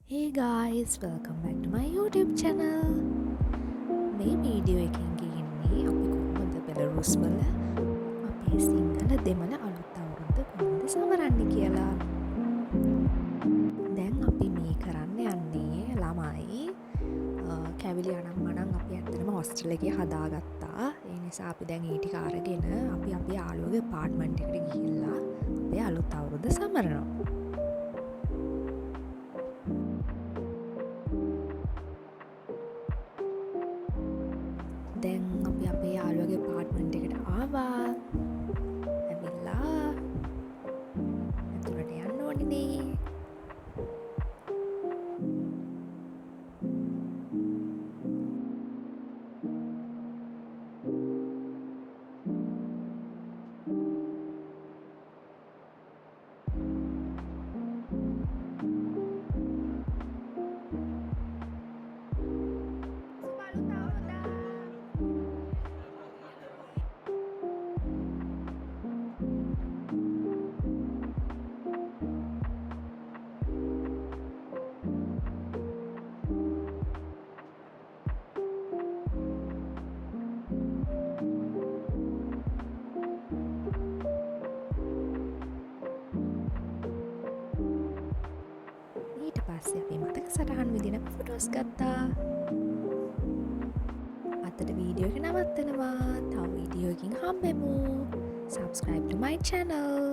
Hey guys, welcome back to my YouTube channel. මේ video එකෙන් ගන්නේ අපි කොහොමද බෙලරුස් වල අපේ සිංහල දෙමළ අලුත් අවුරුද්ද කොහොමද සමරන්නේ කියලා. දැන් අපි මේ කරන්න යන්නේ ළමයි කැවිලි අනම්මනම් අපි ඇත්තටම හොස්ටල් එකේ හදාගත්තා. ඒ නිසා අපි දැන් ඒ ටික අරගෙන අපි අපේ යාළුවගේ අපාර්ට්මන්ට් එකට ගිහිල්ලා අපේ අලුත් අවුරුද්ද සමරනවා. දැන් අපි අපේ යාළුවගේ පාර්ට්මන්ට් එකට ආවා. ඇවිල්ලා ඇතුළට යන්න ඕනිනේ. ඊට පස්සේ අපි මතක සටහන් විදින ෆොටෝස් ගත්තා. අතට වීඩියෝ එක නවත්තනවා. තව වීඩියෝ එකකින් හම්බෙමු. Subscribe to my channel.